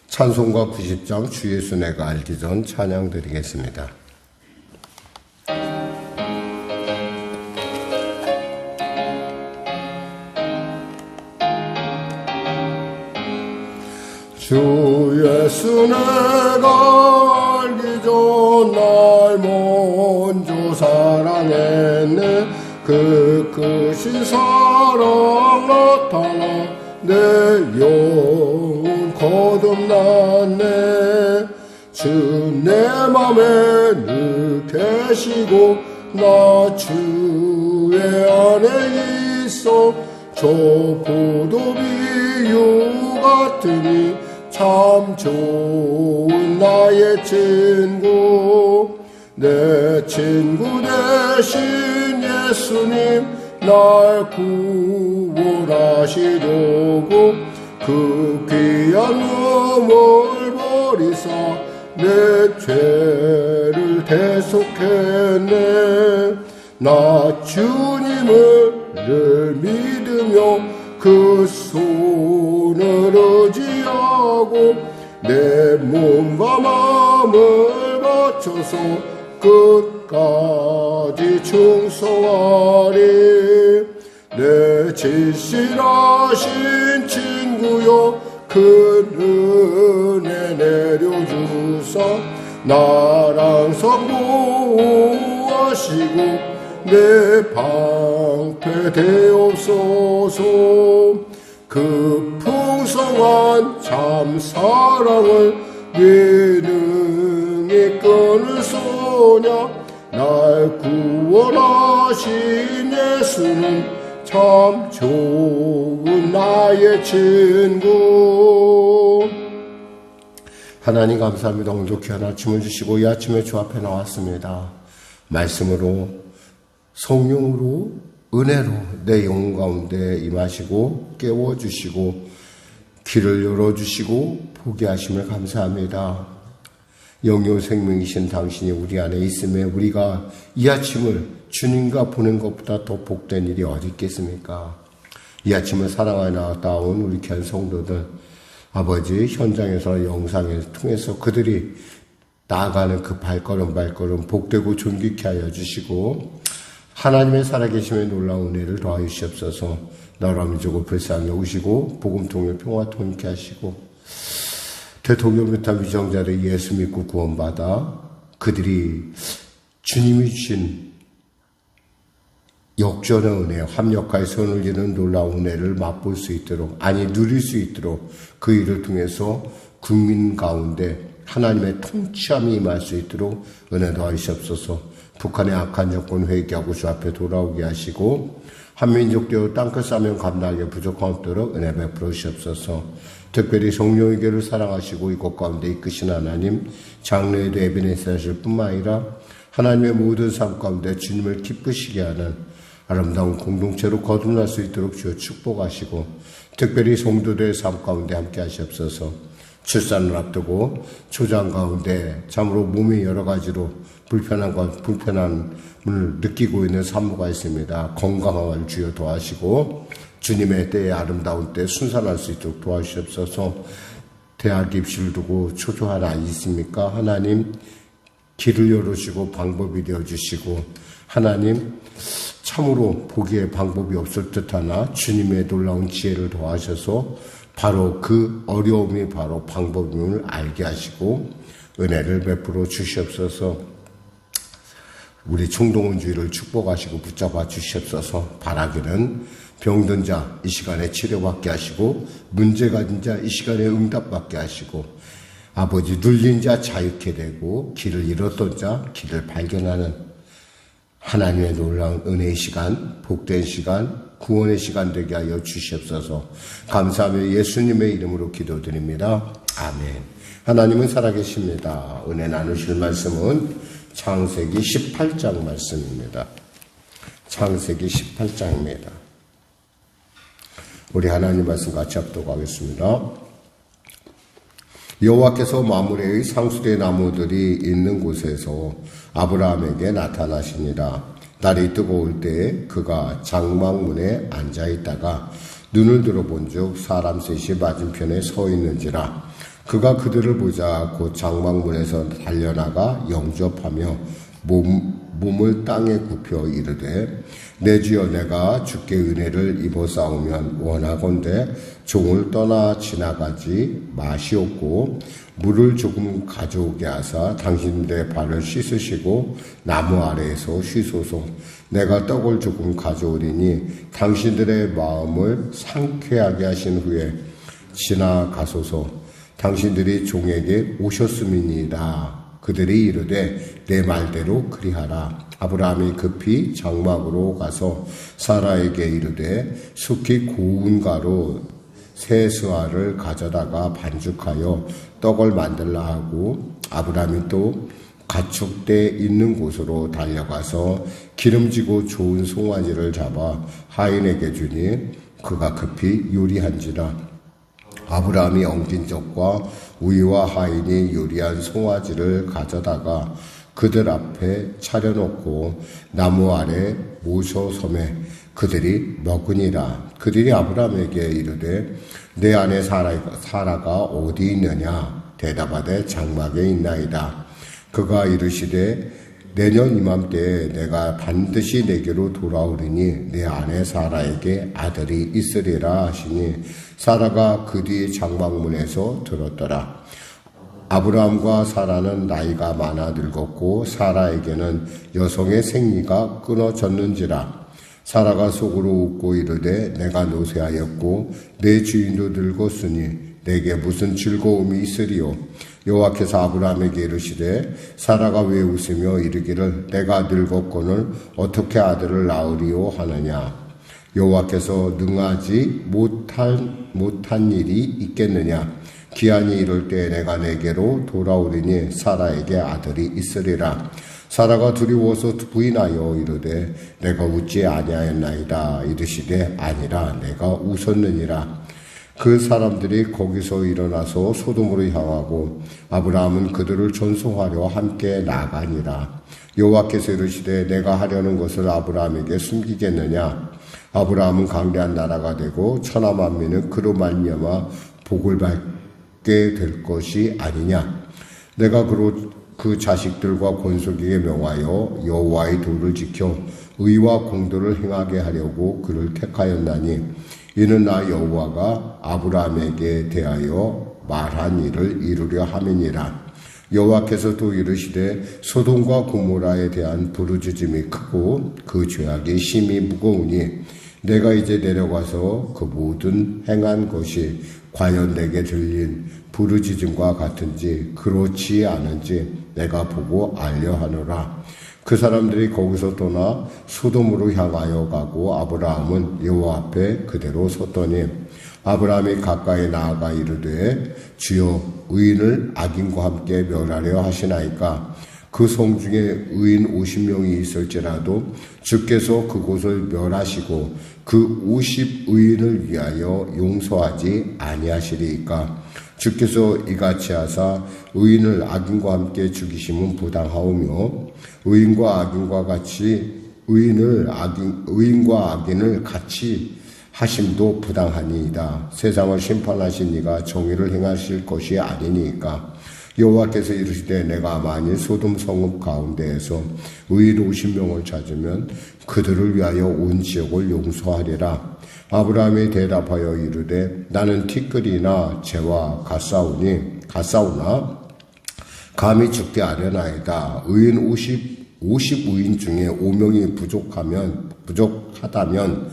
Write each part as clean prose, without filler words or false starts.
찬송가 90장 주 예수 내가 알기 전 찬양 드리겠습니다. 주 예수 내가 알기 전 날 먼저 사랑했네. 그 크신 사랑 나타나 내 영혼 거듭났네. 주 내 맘에 늘 계시고 나 주의 안에 있어. 저 포도비유 같으니 참 좋은 나의 친구. 내 친구 대신 예수님 날 구원하시려고 그 귀한 몸을 버리사 내 죄를 대속했네. 나 주님을 늘 믿으며 그 손을 의지하고 내 몸과 마음을 바쳐서 끝까지 충성하리. 내 진실하신 친구여 큰 은혜 내려주사 나랑 성보호하시고 내 방패 되옵소서. 그 풍성한 참 사랑을 위능히 끊을 소냐. 날 구원하신 예수는 참 좋은 나의 친구. 하나님 감사합니다. 오늘도 귀한 아침을 주시고 이 아침에 주 앞에 나왔습니다. 말씀으로 성령으로 은혜로 내 영혼 가운데 임하시고 깨워주시고 길을 열어주시고 보게 하심을 감사합니다. 영영 생명이신 당신이 우리 안에 있음에 우리가 이 아침을 주님과 보낸 것보다 더 복된 일이 어디 있겠습니까? 이 아침을 사랑하여 나온 우리 귀한 성도들, 아버지 현장에서 영상을 통해서 그들이 나아가는 그 발걸음 복되고 존귀케 하여 주시고 하나님의 살아계심에 놀라운 은혜를 더하여 주시옵소서. 나라 민족을 불쌍히 오시고 복음 통일 평화 통일케 하시고 대통령 비탄 위정자를 예수 믿고 구원받아 그들이 주님이 주신 역전의 은혜, 합력하여 손을 지는 놀라운 은혜를 맛볼 수 있도록, 누릴 수 있도록 그 일을 통해서 국민 가운데 하나님의 통치함이 임할 수 있도록 은혜 더하시옵소서. 북한의 악한 정권 회개하고 주 앞에 돌아오게 하시고 한민족 되어 땅끝 사명 감당하기에 부족함 없도록 은혜 베풀어 주시옵소서. 특별히 성령의 교회를 사랑하시고 이곳 가운데 이끄신 하나님, 장로에도 에베네zer 하실 뿐만 아니라 하나님의 모든 삶 가운데 주님을 기쁘시게 하는 아름다운 공동체로 거듭날 수 있도록 주여 축복하시고 특별히 성도들의 삶 가운데 함께 하시옵소서. 출산을 앞두고 초장 가운데 참으로 몸이 여러 가지로 불편함을 느끼고 있는 산모가 있습니다. 건강함을 주여 도와시고 주님의 때에 아름다운 때 순산할 수 있도록 도와주시옵소서. 대학 입시를 두고 초조한 아이 있습니까? 하나님 길을 열어주시고 방법이 되어주시고 하나님 참으로 보기에 방법이 없을 듯하나 주님의 놀라운 지혜를 도와셔서 바로 그 어려움이 바로 방법임을 알게 하시고 은혜를 베풀어 주시옵소서. 우리 총동원 주의를 축복하시고 붙잡아 주시옵소서. 바라기는 병든 자 이 시간에 치료받게 하시고 문제 가진 자 이 시간에 응답받게 하시고 아버지 눌린 자 자유케 되고 길을 잃었던 자 길을 발견하는 하나님의 놀라운 은혜의 시간, 복된 시간, 구원의 시간 되게 하여 주시옵소서. 감사하며 예수님의 이름으로 기도드립니다. 아멘. 하나님은 살아계십니다. 은혜 나누실 말씀은 창세기 18장 말씀입니다. 창세기 18장입니다. 우리 하나님 말씀 같이 합독하겠습니다. 여호와께서 마므레의 상수리 나무들이 있는 곳에서 아브라함에게 나타나시니라. 날이 뜨거울 때에 그가 장막문에 앉아있다가 눈을 들어본즉 사람 셋이 맞은편에 서 있는지라. 그가 그들을 보자 곧 장막문에서 달려나가 영접하며 몸을 땅에 굽혀 이르되 내 주여 내가 주께 은혜를 입어 싸우면 원하건대 종을 떠나 지나가지 마시옵고 물을 조금 가져오게 하사 당신들의 발을 씻으시고 나무 아래에서 쉬소서. 내가 떡을 조금 가져오리니 당신들의 마음을 상쾌하게 하신 후에 지나가소서. 당신들이 종에게 오셨음이니이다. 그들이 이르되 내 말대로 그리하라. 아브라함이 급히 장막으로 가서 사라에게 이르되 숙히 고운 가루 세 스와를 가져다가 반죽하여 떡을 만들라 하고 아브라함이 또 가축대 있는 곳으로 달려가서 기름지고 좋은 송아지를 잡아 하인에게 주니 그가 급히 요리한지라. 아브라함이 엉킨 떡과 우유와 하인이 요리한 송아지를 가져다가 그들 앞에 차려놓고 나무 아래 모셔섬에 그들이 먹으니라. 그들이 아브라함에게 이르되 내 아내 사라가 어디 있느냐? 대답하되 장막에 있나이다. 그가 이르시되 내년 이맘때에 내가 반드시 내게로 돌아오리니 내 아내 사라에게 아들이 있으리라 하시니 사라가 그 뒤 장막문에서 들었더라. 아브라함과 사라는 나이가 많아 늙었고 사라에게는 여성의 생리가 끊어졌는지라. 사라가 속으로 웃고 이르되 내가 노쇠하였고 내 주인도 늙었으니 내게 무슨 즐거움이 있으리요. 여호와께서 아브라함에게 이르시되 사라가 왜 웃으며 이르기를 내가 늙었거늘 어떻게 아들을 낳으리요 하느냐. 여호와께서 능하지 못한 일이 있겠느냐. 기한이 이를 때 내가 내게로 돌아오리니 사라에게 아들이 있으리라. 사라가 두려워서 부인하여 이르되 내가 웃지 아니하였나이다. 이르시되 아니라 내가 웃었느니라. 그 사람들이 거기서 일어나서 소돔으로 향하고 아브라함은 그들을 전송하려 함께 나가니라. 여호와께서 이르시되 내가 하려는 것을 아브라함에게 숨기겠느냐. 아브라함은 강대한 나라가 되고 천하 만민은 그로 말미암아 복을 받게 될 것이 아니냐. 내가 그 자식들과 권속에게 명하여 여호와의 도를 지켜 의와 공도를 행하게 하려고 그를 택하였나니 이는 나 여호와가 아브라함에게 대하여 말한 일을 이루려 함이니라. 여호와께서 또 이르시되 소돔과 고모라에 대한 부르짖음이 크고 그 죄악이 심히 무거우니 내가 이제 내려가서 그 모든 행한 것이 과연 내게 들린 부르짖음과 같은지 그렇지 않은지 내가 보고 알려 하노라. 그 사람들이 거기서 떠나 소돔으로 향하여 가고 아브라함은 여호와 앞에 그대로 섰더니 아브라함이 가까이 나아가 이르되 주여 의인을 악인과 함께 멸하려 하시나이까. 그 성 중에 의인 50명이 있을지라도 주께서 그곳을 멸하시고 그 50의인을 위하여 용서하지 아니하시리이까. 주께서 이같이 하사 의인을 악인과 함께 죽이심은 부당하오며 의인과 악인과 같이 의인과 악인을 같이 하심도 부당하니이다. 세상을 심판하신 이가 정의를 행하실 것이 아니니까. 여호와께서 이르시되 내가 만일 소돔 성읍 가운데에서 의인 50명을 찾으면 그들을 위하여 온 지역을 용서하리라. 아브라함이 대답하여 이르되 나는 티끌이나 재와 같사오나 감히 죽게 아뢰나이다. 의인 50의인 중에 5명이 부족하다면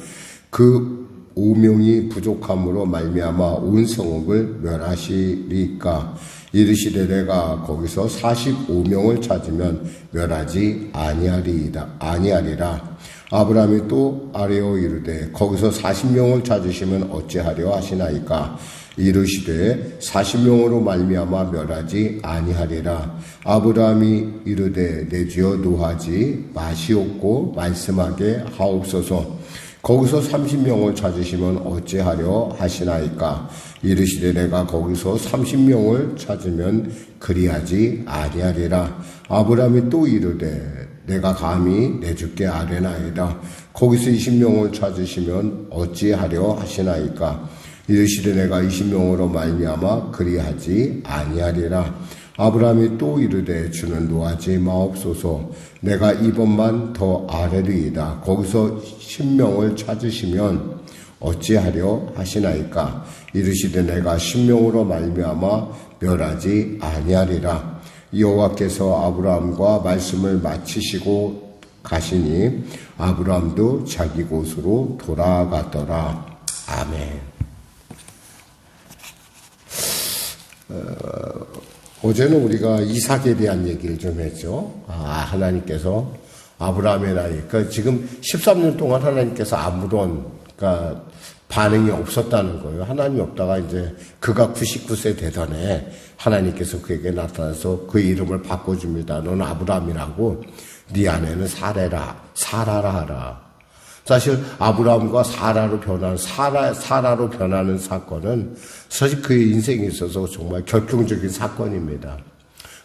그 5명이 부족함으로 말미암아 온 성읍을 멸하시리까. 이르시되 내가 거기서 45명을 찾으면 멸하지 아니하리라. 아브라함이 또 아뢰어 이르되 거기서 40명을 찾으시면 어찌하려 하시나이까. 이르시되 40명으로 말미암아 멸하지 아니하리라. 아브라함이 이르되 내 주여 노하지 마시옵고 말씀하게 하옵소서. 거기서 30명을 찾으시면 어찌하려 하시나이까. 이르시되 내가 거기서 30명을 찾으면 그리하지 아니하리라. 아브라함이 또 이르되 내가 감히 내 주께 아뢰나이다. 거기서 20명을 찾으시면 어찌하려 하시나이까. 이르시되 내가 이 신명으로 말미암아 그리하지 아니하리라. 아브라함이 또 이르되 주는 노하지 마옵소서. 내가 이번만 더 아뢰리이다. 거기서 신명을 찾으시면 어찌하려 하시나이까. 이르시되 내가 신명으로 말미암아 멸하지 아니하리라. 여호와께서 아브라함과 말씀을 마치시고 가시니 아브라함도 자기 곳으로 돌아가더라. 아멘. 어제는 우리가 이삭에 대한 얘기를 좀 했죠. 하나님께서 아브라함의 나이, 그러니까 지금 13년 동안 하나님께서 아무런, 그러니까 반응이 없었다는 거예요. 하나님이 없다가 이제 그가 99세 되던 하나님께서 그에게 나타나서 그 이름을 바꿔줍니다. 너는 아브라함이라고, 네 아내는 사라라 하라. 사실 아브라함과 사라로 변하는 사건은 사실 그의 인생에 있어서 정말 결정적인 사건입니다.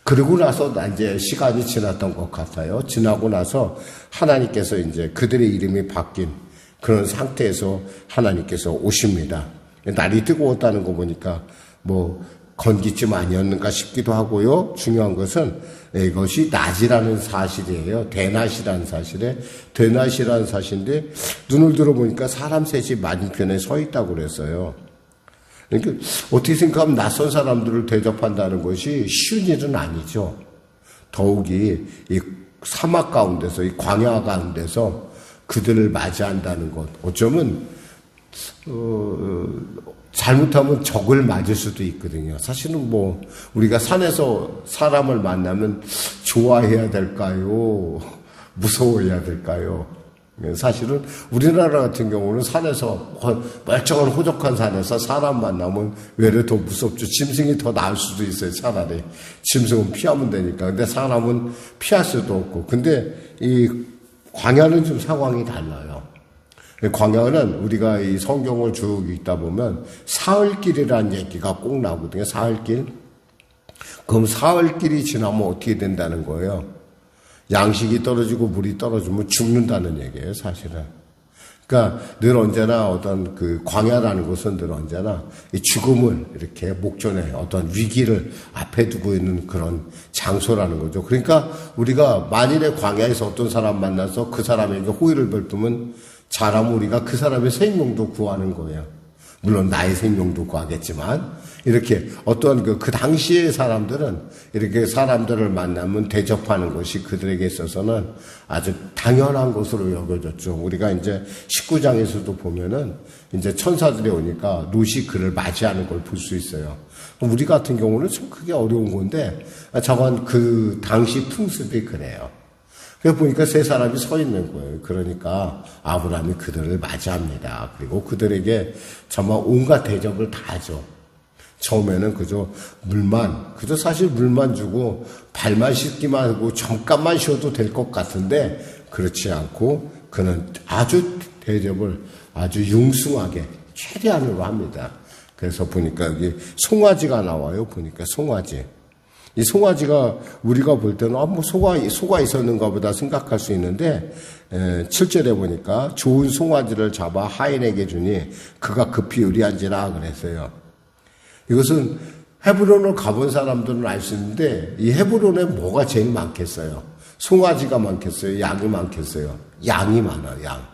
그러고 나서 이제 시간이 지났던 것 같아요. 지나고 나서 하나님께서 이제 그들의 이름이 바뀐 그런 상태에서 하나님께서 오십니다. 날이 뜨거웠다는 거 보니까 뭐 건기쯤 아니었는가 싶기도 하고요. 중요한 것은 이것이 낮이라는 사실이에요. 대낮이라는 사실인데 눈을 들어보니까 사람 셋이 맞은편에 서 있다고 그랬어요. 그러니까 어떻게 생각하면 낯선 사람들을 대접한다는 것이 쉬운 일은 아니죠. 더욱이 이 사막 가운데서, 이 광야 가운데서 그들을 맞이한다는 것. 어쩌면 잘못하면 적을 맞을 수도 있거든요. 사실은 뭐 우리가 산에서 사람을 만나면 좋아해야 될까요? 무서워해야 될까요? 사실은 우리나라 같은 경우는 산에서, 멀쩡한 호적한 산에서 사람 만나면 외려 더 무섭죠. 짐승이 더 나을 수도 있어요. 차라리 짐승은 피하면 되니까. 근데 사람은 피할 수도 없고. 근데 이 광야는 좀 상황이 달라요. 광야는 우리가 이 성경을 쭉 읽다 보면 사흘길이라는 얘기가 꼭 나오거든요. 사흘길. 그럼 사흘길이 지나면 어떻게 된다는 거예요? 양식이 떨어지고 물이 떨어지면 죽는다는 얘기예요, 사실은. 그러니까 늘 언제나 어떤 그 광야라는 것은 늘 언제나 이 죽음을 이렇게 목전에 어떤 위기를 앞에 두고 있는 그런 장소라는 거죠. 그러니까 우리가 만일에 광야에서 어떤 사람 만나서 그 사람에게 호의를 베푸면 잘하면 우리가 그 사람의 생명도 구하는 거예요. 물론 나의 생명도 구하겠지만, 이렇게 어떤 그 당시의 사람들은 이렇게 사람들을 만나면 대접하는 것이 그들에게 있어서는 아주 당연한 것으로 여겨졌죠. 우리가 이제 19장에서도 보면은 이제 천사들이 오니까 롯이 그를 맞이하는 걸 볼 수 있어요. 우리 같은 경우는 좀 그게 어려운 건데, 저건 그 당시 풍습이 그래요. 그래서 보니까 세 사람이 서 있는 거예요. 그러니까 아브라함이 그들을 맞이합니다. 그리고 그들에게 정말 온갖 대접을 다 하죠. 처음에는 그저 사실 물만 주고 발만 씻기만 하고 잠깐만 쉬어도 될 것 같은데 그렇지 않고 그는 아주 대접을 아주 융숭하게 최대한으로 합니다. 그래서 보니까 여기 송아지가 나와요. 보니까 송아지. 이 송아지가 우리가 볼 때는 뭐 소가 있었는가 보다 생각할 수 있는데 7절에 보니까 좋은 송아지를 잡아 하인에게 주니 그가 급히 의리한지라 그랬어요. 이것은 헤브론을 가본 사람들은 알 수 있는데 이 헤브론에 뭐가 제일 많겠어요? 송아지가 많겠어요? 양이 많겠어요? 양이 많아요. 양.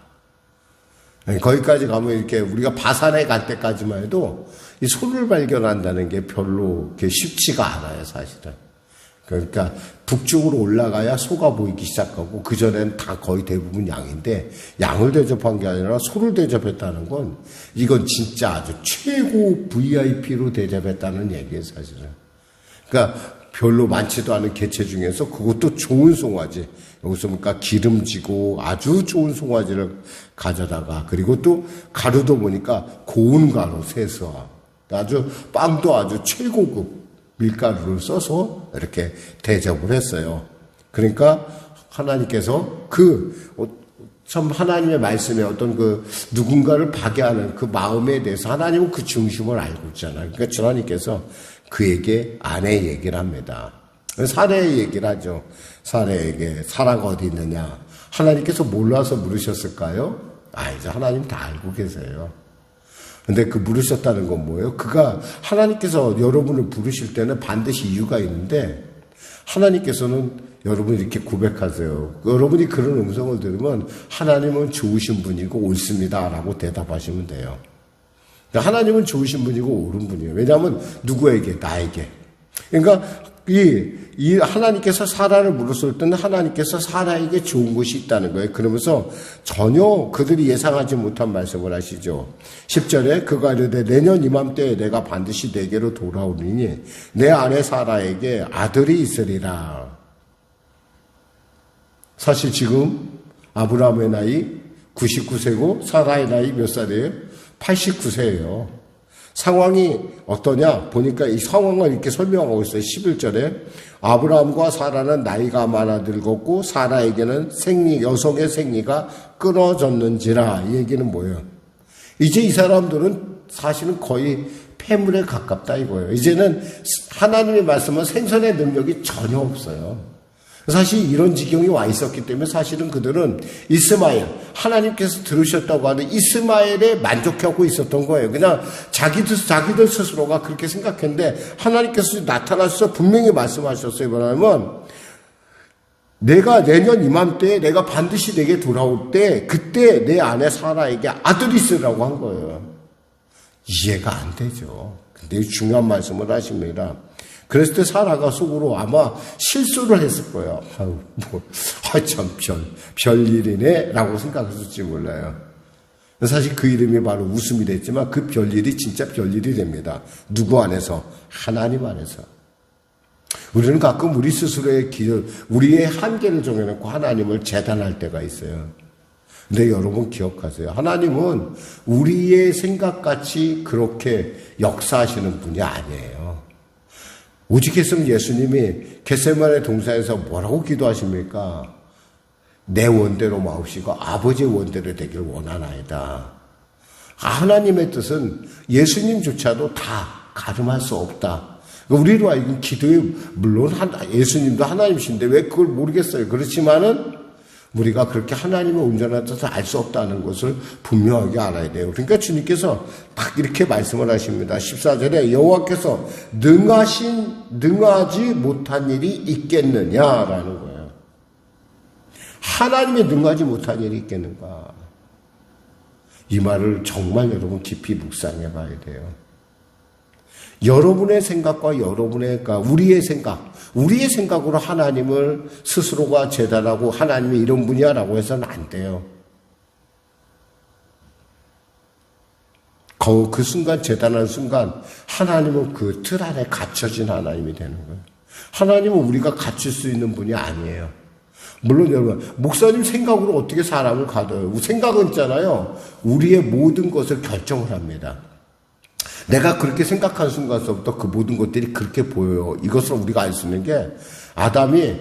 거기까지 가면 이렇게 우리가 바산에 갈 때까지만 해도 이 소를 발견한다는 게 별로 쉽지가 않아요, 사실은. 그러니까 북쪽으로 올라가야 소가 보이기 시작하고 그전에는 다 거의 대부분 양인데 양을 대접한 게 아니라 소를 대접했다는 건 이건 진짜 아주 최고 VIP로 대접했다는 얘기예요, 사실은. 그러니까 별로 많지도 않은 개체 중에서 그것도 좋은 송아지. 여기서 그러니까 기름지고 아주 좋은 송아지를 가져다가 그리고 또 가루도 보니까 고운 가루 세서 아주 빵도 아주 최고급 밀가루를 써서 이렇게 대접을 했어요. 그러니까 하나님께서 참 하나님의 말씀에 어떤 누군가를 파괴하는 그 마음에 대해서 하나님은 그 중심을 알고 있잖아요. 그러니까 하나님께서 그에게 아내 얘기를 합니다. 사례의 얘기를 하죠. 사례에게 사라가 어디 있느냐. 하나님께서 몰라서 물으셨을까요? 이제 하나님 다 알고 계세요. 근데 그 물으셨다는 건 뭐예요? 그가 하나님께서 여러분을 부르실 때는 반드시 이유가 있는데 하나님께서는 여러분이 이렇게 고백하세요. 여러분이 그런 음성을 들으면 하나님은 좋으신 분이고 옳습니다 라고 대답하시면 돼요. 하나님은 좋으신 분이고 옳은 분이에요. 왜냐하면 누구에게? 나에게. 그러니까 이 하나님께서 사라를 물었을 때는 하나님께서 사라에게 좋은 것이 있다는 거예요. 그러면서 전혀 그들이 예상하지 못한 말씀을 하시죠. 10절에 그가 이르되 내년 이맘때에 내가 반드시 내게로 돌아오리니 내 아내 사라에게 아들이 있으리라. 사실 지금 아브라함의 나이 99세고 사라의 나이 몇 살이에요? 89세예요. 상황이 어떠냐? 보니까 이 상황을 이렇게 설명하고 있어요. 11절에 아브라함과 사라는 나이가 많아 늙었고 사라에게는 여성의 생리가 끊어졌는지라. 이 얘기는 뭐예요? 이제 이 사람들은 사실은 거의 폐물에 가깝다 이거예요. 이제는 하나님의 말씀은 생선의 능력이 전혀 없어요. 사실 이런 지경이 와 있었기 때문에 사실은 그들은 이스마엘, 하나님께서 들으셨다고 하는 이스마엘에 만족하고 있었던 거예요. 그냥 자기들 스스로가 그렇게 생각했는데 하나님께서 나타나셔서 분명히 말씀하셨어요. 뭐냐면 내가 내년 이맘때에 내가 반드시 내게 돌아올 때 그때 내 아내 사라에게 아들이 있으라고 한 거예요. 이해가 안 되죠. 근데 중요한 말씀을 하십니다. 그랬을 때 사라가 속으로 아마 실수를 했을 거예요. 참 별일이네 라고 생각했을지 몰라요. 사실 그 이름이 바로 웃음이 됐지만 그 별일이 진짜 별일이 됩니다. 누구 안에서? 하나님 안에서. 우리는 가끔 우리 스스로의 우리의 한계를 정해놓고 하나님을 재단할 때가 있어요. 근데 여러분 기억하세요. 하나님은 우리의 생각같이 그렇게 역사하시는 분이 아니에요. 오직했으면 예수님이 겟세마네 동산에서 뭐라고 기도하십니까? 내 원대로 마옵시고 아버지의 원대로 되길 원하나이다. 하나님의 뜻은 예수님조차도 다 가름할 수 없다. 우리로 하여금 기도에 물론 예수님도 하나님이신데 왜 그걸 모르겠어요. 그렇지만은 우리가 그렇게 하나님의 온전한 뜻을 알 수 없다는 것을 분명하게 알아야 돼요. 그러니까 주님께서 딱 이렇게 말씀을 하십니다. 14절에 여호와께서 능하지 못한 일이 있겠느냐라는 거예요. 하나님의 능하지 못한 일이 있겠는가? 이 말을 정말 여러분 깊이 묵상해 봐야 돼요. 여러분의 생각과 우리의 생각으로 하나님을 스스로가 재단하고 하나님이 이런 분이야라고 해서는 안 돼요. 그 순간 재단하는 순간 하나님은 그 틀 안에 갇혀진 하나님이 되는 거예요. 하나님은 우리가 갇힐 수 있는 분이 아니에요. 물론 여러분 목사님 생각으로 어떻게 사람을 가둬요? 생각은 있잖아요. 우리의 모든 것을 결정을 합니다. 내가 그렇게 생각한 순간서부터 그 모든 것들이 그렇게 보여요. 이것을 우리가 알 수 있는 게 아담이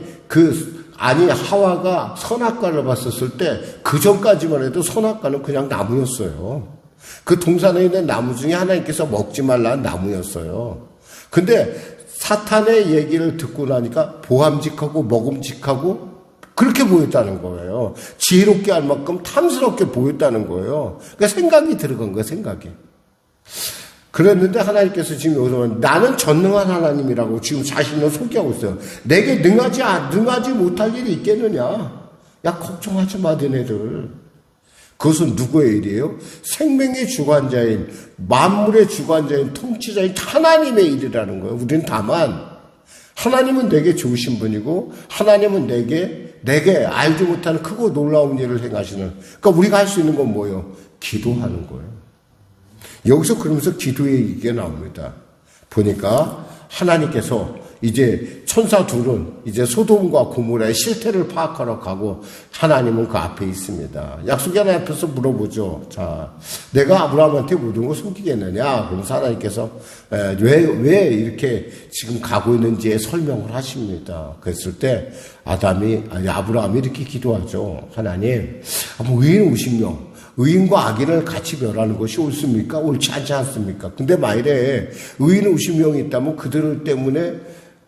하와가 선악과를 봤었을 때 그 전까지만 해도 선악과는 그냥 나무였어요. 그 동산에 있는 나무 중에 하나님께서 먹지 말라는 나무였어요. 근데 사탄의 얘기를 듣고 나니까 보암직하고 먹음직하고 그렇게 보였다는 거예요. 지혜롭게 할 만큼 탐스럽게 보였다는 거예요. 그러니까 생각이 들어간 거예요. 생각이. 그랬는데 하나님께서 지금 여기서 나는 전능한 하나님이라고 지금 자신을 소개하고 있어요. 내게 능하지 못할 일이 있겠느냐? 야 걱정하지 마 너네들. 그것은 누구의 일이에요? 생명의 주관자인 만물의 주관자인 통치자인 하나님의 일이라는 거예요. 우리는 다만 하나님은 내게 좋으신 분이고 하나님은 내게 알지 못하는 크고 놀라운 일을 행하시는 그러니까 우리가 할 수 있는 건 뭐예요? 기도하는 거예요. 여기서 그러면서 기도의 얘기가 나옵니다. 보니까 하나님께서 이제 천사 둘은 이제 소돔과 고모라의 실태를 파악하러 가고 하나님은 그 앞에 있습니다. 약속의 하나님 앞에서 물어보죠. 자, 내가 아브라함한테 모든 걸 숨기겠느냐? 그러면서 하나님께서 왜 이렇게 지금 가고 있는지에 설명을 하십니다. 그랬을 때 아브라함이 이렇게 기도하죠. 하나님, 의인 50명. 의인과 악인을 같이 멸하는 것이 옳습니까? 옳지 않지 않습니까? 근데 만일에 의인 50명이 있다면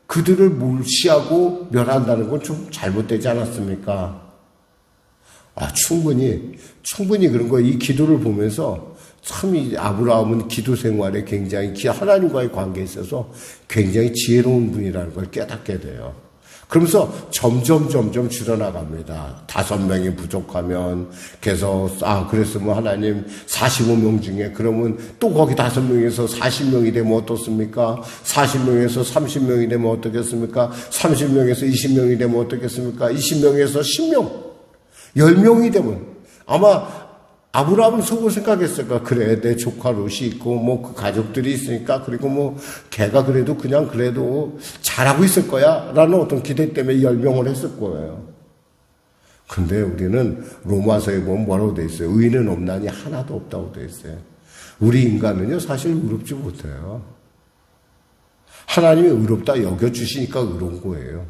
그들을 무시하고 멸한다는 건 좀 잘못되지 않았습니까? 충분히 그런 거예요. 이 기도를 보면서 참 이 아브라함은 기도 생활에 굉장히 하나님과의 관계에 있어서 굉장히 지혜로운 분이라는 걸 깨닫게 돼요. 그러면서 점점 줄여나갑니다. 5명이 부족하면 계속 그랬으면 하나님 45명 중에 그러면 또 거기 5명에서 40명이 되면 어떻습니까? 40명에서 30명이 되면 어떻겠습니까? 30명에서 20명이 되면 어떻겠습니까? 20명에서 10명, 10명이 되면 아마 아브라함은 속으로 생각했을까? 그래, 내 조카 롯이 있고, 그 가족들이 있으니까, 그리고 걔가 그래도 잘하고 있을 거야. 라는 어떤 기대 때문에 10명을 했을 거예요. 근데 우리는 로마서에 보면 뭐라고 돼 있어요? 의인은 없나니 하나도 없다고 돼 있어요. 우리 인간은요, 사실 의롭지 못해요. 하나님이 의롭다 여겨주시니까 의로운 거예요.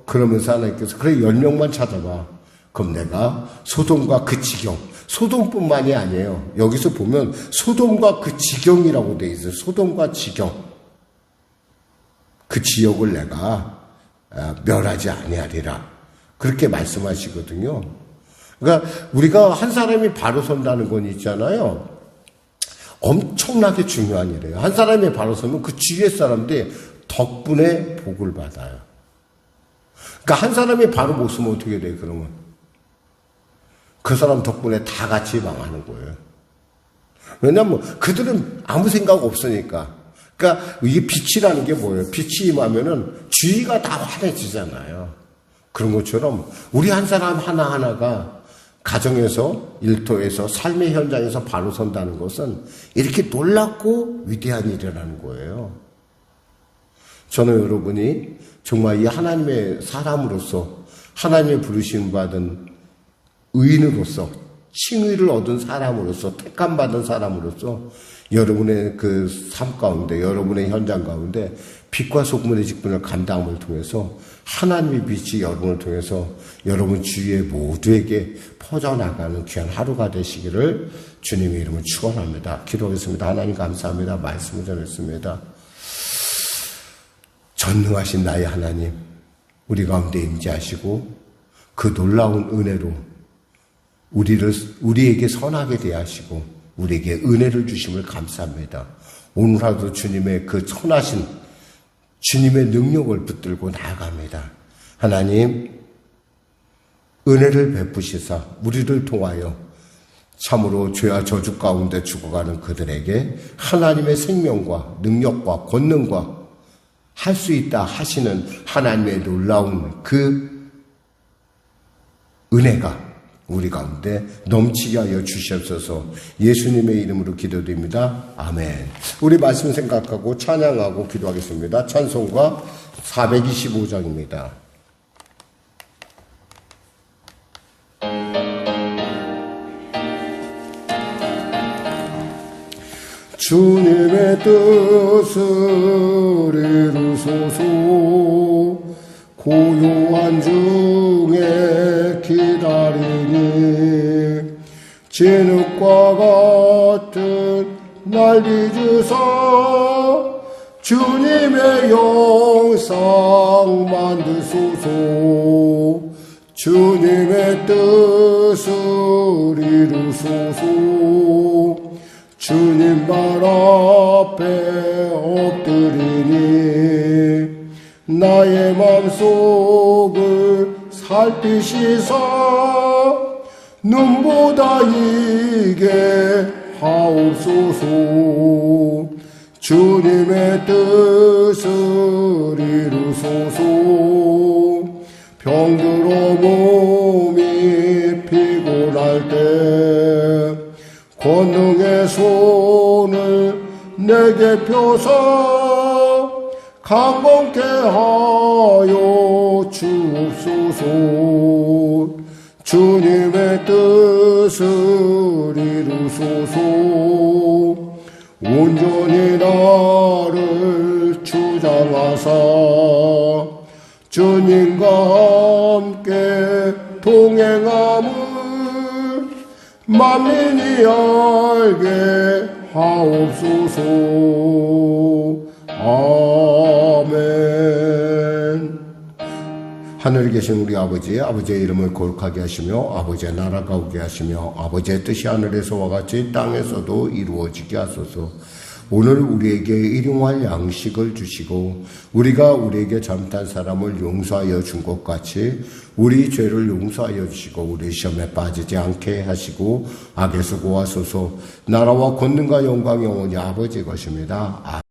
그러면서 하나님께서 그래 10명만 찾아봐. 그럼 내가 소돔과 그 지경, 소돔뿐만이 아니에요. 여기서 보면 소돔과 그 지경이라고 돼 있어요. 소돔과 지경. 그 지역을 내가 멸하지 아니하리라. 그렇게 말씀하시거든요. 그러니까 우리가 한 사람이 바로 선다는 건 있잖아요. 엄청나게 중요한 일이에요. 한 사람이 바로 서면 그 주위의 사람들이 덕분에 복을 받아요. 그러니까 한 사람이 바로 못 서면 어떻게 돼요, 그러면? 그 사람 덕분에 다 같이 망하는 거예요. 왜냐면 그들은 아무 생각 없으니까. 그러니까 이게 빛이라는 게 뭐예요? 빛이 임하면은 주위가 다 환해지잖아요. 그런 것처럼 우리 한 사람 하나하나가 가정에서, 일터에서, 삶의 현장에서 바로 선다는 것은 이렇게 놀랍고 위대한 일이라는 거예요. 저는 여러분이 정말 이 하나님의 사람으로서, 하나님의 부르심 받은 의인으로서, 칭의를 얻은 사람으로서, 택함받은 사람으로서 여러분의 그 삶 가운데, 여러분의 현장 가운데 빛과 소금의 직분을 감당함을 통해서 하나님의 빛이 여러분을 통해서 여러분 주위의 모두에게 퍼져나가는 귀한 하루가 되시기를 주님의 이름으로 축원합니다. 기도하겠습니다. 하나님 감사합니다. 말씀을 전했습니다. 전능하신 나의 하나님, 우리 가운데 임재하시고 그 놀라운 은혜로 우리에게 선하게 대하시고 우리에게 은혜를 주심을 감사합니다. 오늘 하루도 주님의 그 선하신 주님의 능력을 붙들고 나아갑니다. 하나님, 은혜를 베푸시사 우리를 통하여 참으로 죄와 저주 가운데 죽어가는 그들에게 하나님의 생명과 능력과 권능과 할 수 있다 하시는 하나님의 놀라운 그 은혜가 우리 가운데 넘치게 하여 주시옵소서. 예수님의 이름으로 기도드립니다. 아멘. 우리 말씀 생각하고 찬양하고 기도하겠습니다. 찬송가 425장입니다. 주님의 뜻을 이루소서. 고요한 중에 기다리니 진흙과 같은 날 빚으사 주님의 영상 만드소서. 주님의 뜻을 이루소서. 주님 발 앞에 엎드리니 나의 맘속을 살피시사 눈보다 이게 하옵소서. 주님의 뜻을 이루소서. 병들어 몸이 피곤할 때 권능의 손을 내게 펴사 강건케 하여 주옵소서. 주님의 뜻을 이루소서. 온전히 나를 주장하사 주님과 함께 동행함을 만민이 알게 하옵소서. 아멘. 하늘에 계신 우리 아버지, 아버지의 이름을 거룩하게 하시며 아버지의 나라가 오게 하시며 아버지의 뜻이 하늘에서와 같이 땅에서도 이루어지게 하소서. 오늘 우리에게 일용할 양식을 주시고 우리가 우리에게 잘못한 사람을 용서하여 준 것 같이 우리 죄를 용서하여 주시고 우리 시험에 빠지지 않게 하시고 악에서 구하소서. 나라와 권능과 영광이 영원히 아버지 것입니다.